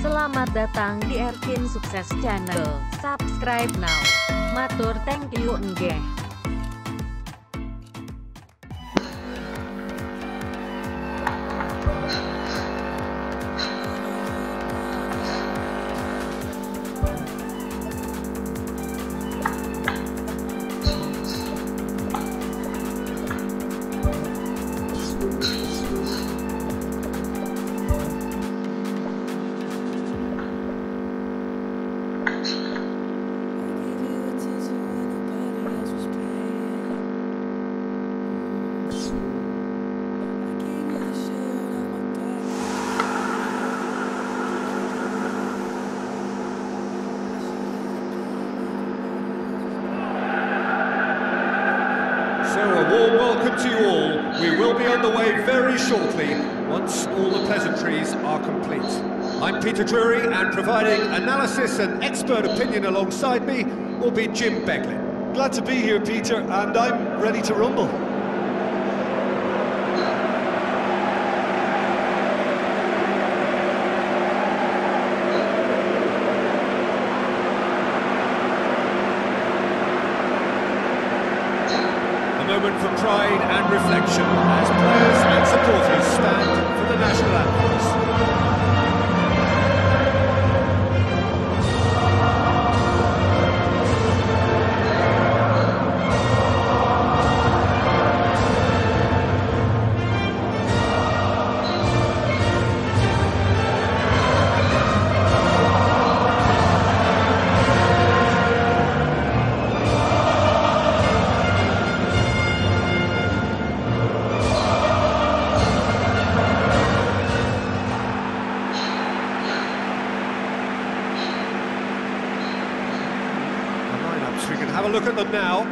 Selamat datang di Ervin Sukses Channel. Subscribe now. Matur thank you enggeh. So a warm welcome to you all. We will be on the way very shortly, once all the pleasantries are complete. I'm Peter Drury, and providing analysis and expert opinion alongside me will be Jim Beglin. Glad to be here, Peter, and I'm ready to rumble. Moment for pride and reflection as players and supporters stand for the national anthems. We can have a look at them now.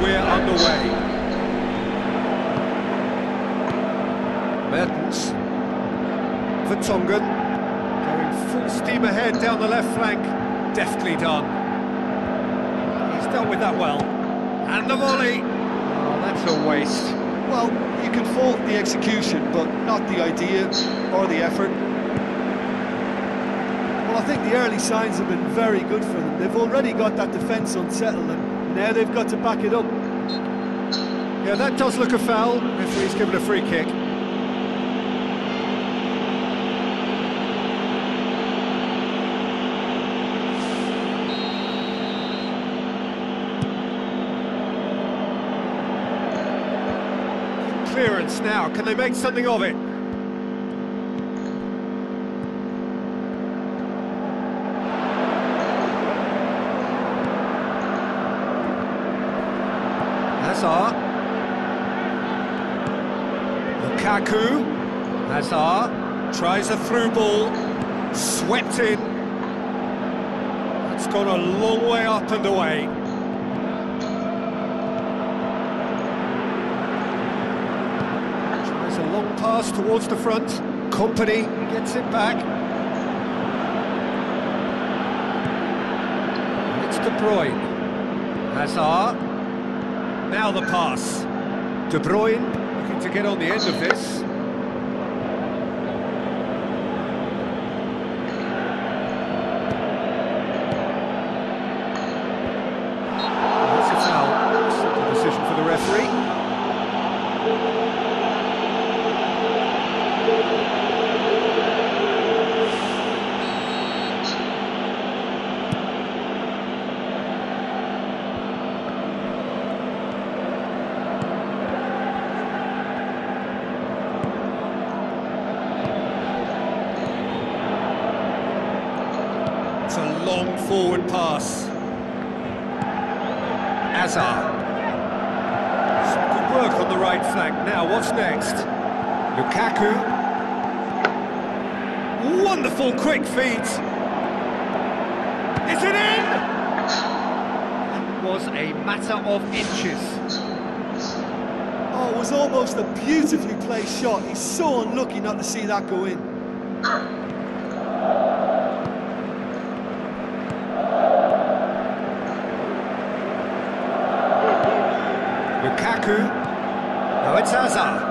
We're underway. Mertens for Tongan, going full steam ahead down the left flank. Deftly done. He's dealt with that well. And the volley. Oh, that's a waste. Well, you can fault the execution, but not the idea or the effort. Well, I think the early signs have been very good for them. They've already got that defence unsettled, and now they've got to back it up. Yeah, that does look a foul. Referee's given a free kick. Clearance now. Can they make something of it? Hazard. Lukaku. Hazard tries a through ball. Swept in. That's gone a long way up and away. Tries a long pass towards the front. Company gets it back. It's De Bruyne. Hazard. Now the pass. De Bruyne looking to get on the end of this. That's a foul. Simple decision for the referee. It's a long forward pass. Hazard. Some good work on the right flank. Now, what's next? Lukaku. Wonderful quick feet. Is it in? It was a matter of inches. Oh, it was almost a beautifully placed shot. He's so unlucky not to see that go in. Lukaku. Now it's Hazard.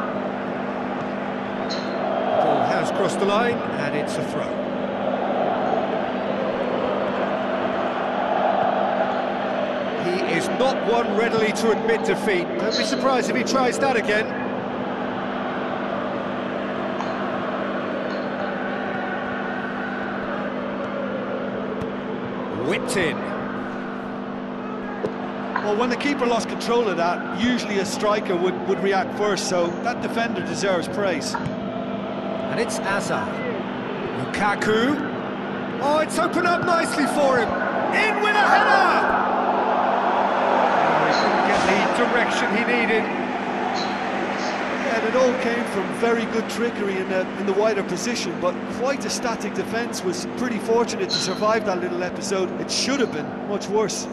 Ball has crossed the line and it's a throw. He is not one readily to admit defeat. Don't be surprised if he tries that again. Whipped in. Well, when the keeper lost control of that, usually a striker would react first, so that defender deserves praise. And it's Hazard. Lukaku. Oh, it's opened up nicely for him. In with a header! Oh, he couldn't get the direction he needed. And it all came from very good trickery in the wider position, but quite a static defence. Was pretty fortunate to survive that little episode. It should have been much worse.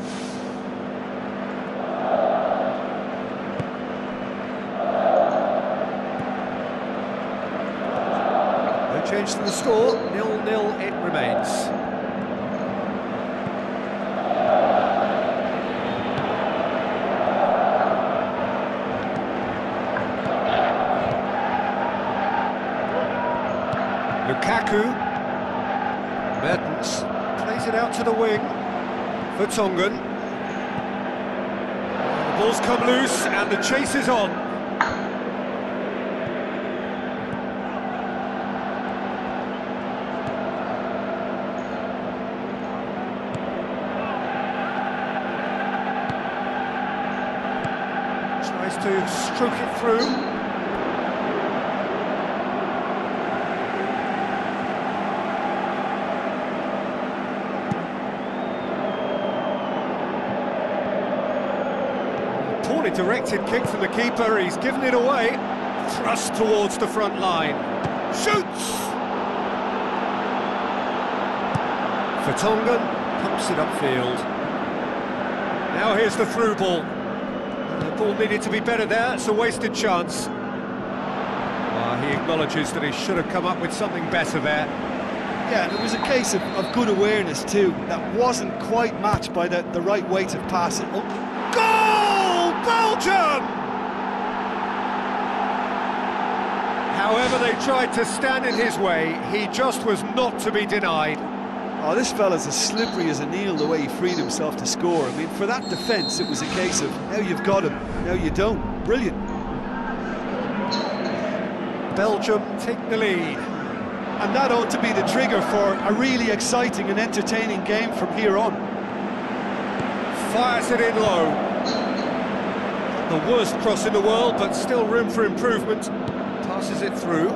Change to the score, 0-0 it remains. Lukaku. Mertens plays it out to the wing. Vertonghen. The ball's come loose and the chase is on. Tries to stroke it through. Poorly directed kick from the keeper, he's given it away. Thrust towards the front line. Shoots! Vertonghen pumps it upfield. Now here's the through ball. The ball needed to be better there, it's a wasted chance. He acknowledges that he should have come up with something better there. Yeah, and it was a case of good awareness too. That wasn't quite matched by the right weight of passing. Oh. Goal! Belgium! However they tried to stand in his way, he just was not to be denied. Oh, this fella's as slippery as an eel, the way he freed himself to score. I mean, for that defence, it was a case of, now you've got him, now you don't. Brilliant. Belgium take the lead. And that ought to be the trigger for a really exciting and entertaining game from here on. Fires it in low. Not the worst cross in the world, but still room for improvement. Passes it through.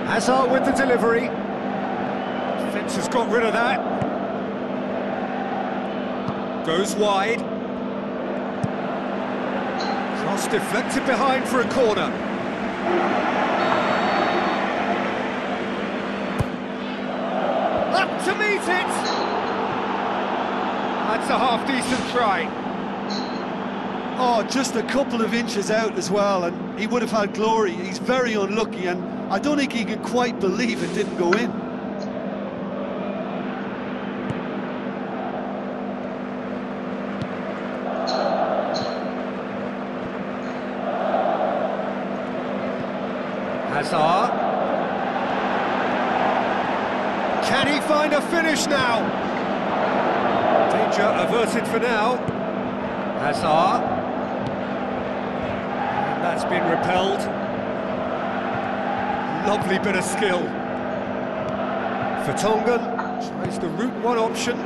Hazard with the delivery. Defence has got rid of that. Goes wide. Cross deflected behind for a corner. Up to meet it! That's a half-decent try. Oh, just a couple of inches out as well, and he would have had glory. He's very unlucky, and I don't think he could quite believe it didn't go in. Hazard. Can he find a finish now? Danger averted for now. Hazard. And that's been repelled. Lovely bit of skill. Vertonghen tries the route one option.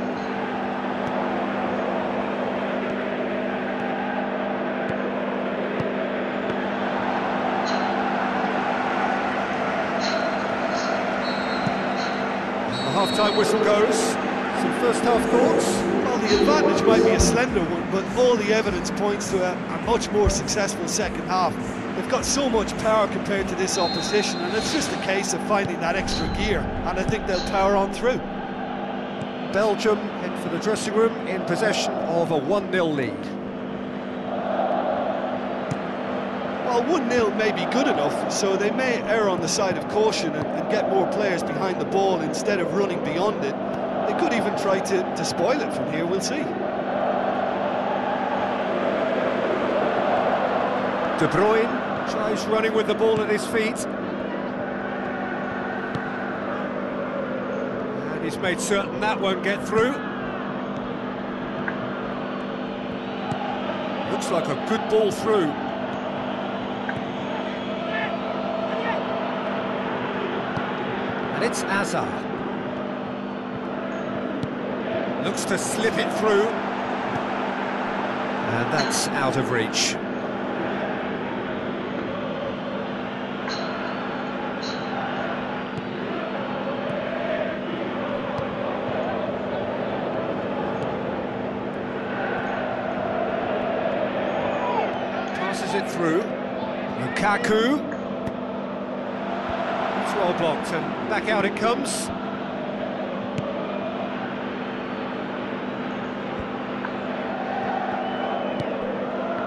Half-time whistle goes. Some first-half thoughts? Well, the advantage might be a slender one, but all the evidence points to a much more successful second half. They've got so much power compared to this opposition, and it's just a case of finding that extra gear, and I think they'll power on through. Belgium head for the dressing room in possession of a 1-0 lead. Well, 1-0 may be good enough, so they may err on the side of caution and get more players behind the ball instead of running beyond it. They could even try to spoil it from here, we'll see. De Bruyne tries running with the ball at his feet. And he's made certain that won't get through. Looks like a good ball through. And it's Hazard. Looks to slip it through. And that's out of reach. Passes it through. Lukaku. It's well blocked and back out it comes.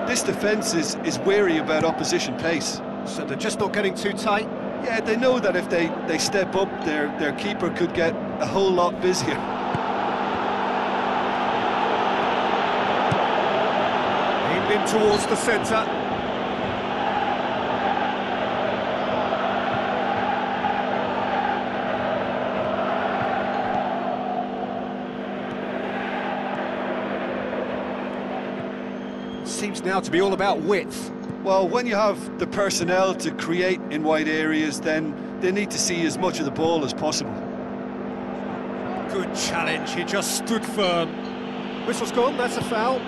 This defence is wary about opposition pace. So they're just not getting too tight. Yeah, they know that if they step up, their keeper could get a whole lot busier. Aimed in towards the centre. Seems now to be all about width. Well, when you have the personnel to create in wide areas, then they need to see as much of the ball as possible. Good challenge, he just stood firm. Whistle's gone, that's a foul.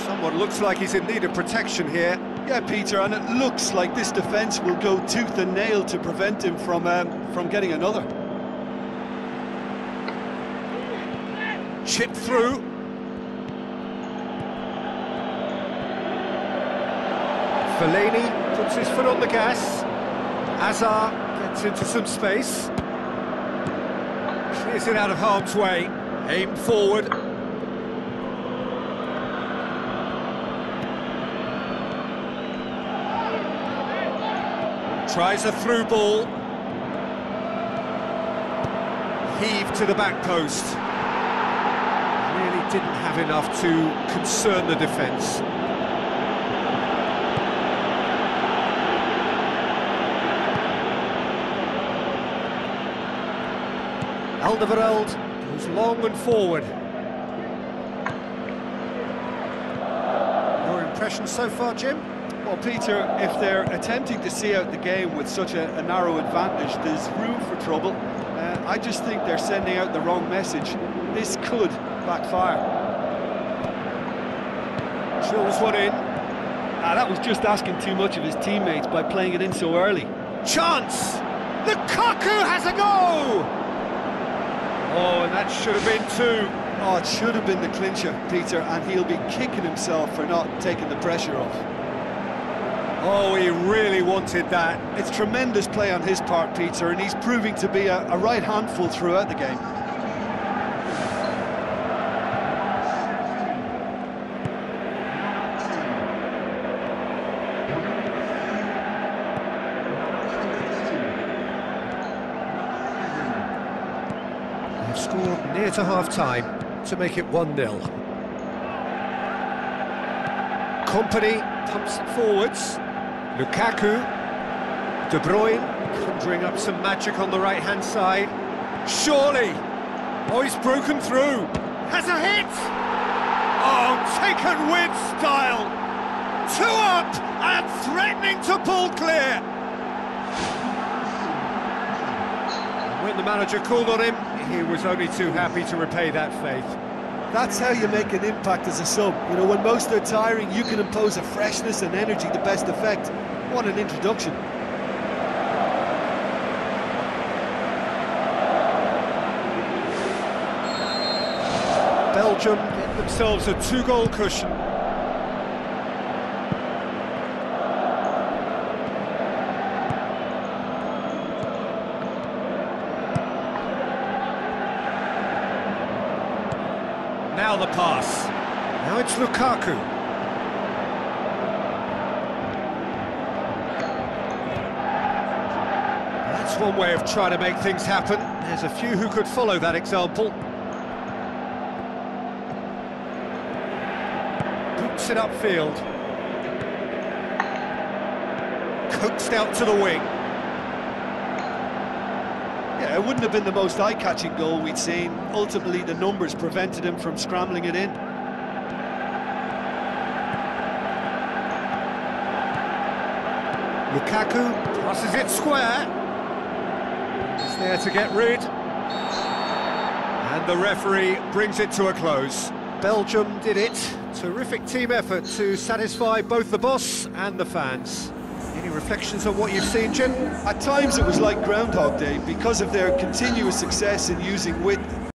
Someone looks like he's in need of protection here. Yeah, Peter, and it looks like this defence will go tooth and nail to prevent him from getting another. Chip through. Fellaini puts his foot on the gas. Hazard gets into some space. Clears it out of harm's way. Aimed forward. Tries a through ball. Heave to the back post. Really didn't have enough to concern the defence. Alderweireld goes long and forward. Your impression so far, Jim? Well, Peter, if they're attempting to see out the game with such a narrow advantage, there's room for trouble. I just think they're sending out the wrong message. This could backfire. Drills one in. That was just asking too much of his teammates by playing it in so early. Chance! Lukaku has a go! Oh, and that should have been two. Oh, it should have been the clincher, Peter, and he'll be kicking himself for not taking the pressure off. Oh, he really wanted that. It's tremendous play on his part, Peter, and he's proving to be a right handful throughout the game. They've scored near to half-time to make it 1-0. Company pumps it forwards. Lukaku, De Bruyne conjuring up some magic on the right-hand side. Surely! Oh, he's broken through. Has a hit! Oh, taken with style. 2 up and threatening to pull clear. When the manager called on him, he was only too happy to repay that faith. That's how you make an impact as a sub. You know, when most are tiring, you can impose a freshness and energy to best effect. What an introduction. Belgium get themselves a 2-goal cushion. foul the pass. Now it's Lukaku. That's one way of trying to make things happen. There's a few who could follow that example. Boots it upfield. Coaxed out to the wing. Yeah, it wouldn't have been the most eye-catching goal we'd seen. Ultimately, the numbers prevented him from scrambling it in. Lukaku passes it square. He's there to get rid. And the referee brings it to a close. Belgium did it. Terrific team effort to satisfy both the boss and the fans. Any reflections on what you've seen, Jim? At times it was like Groundhog Day because of their continuous success in using width.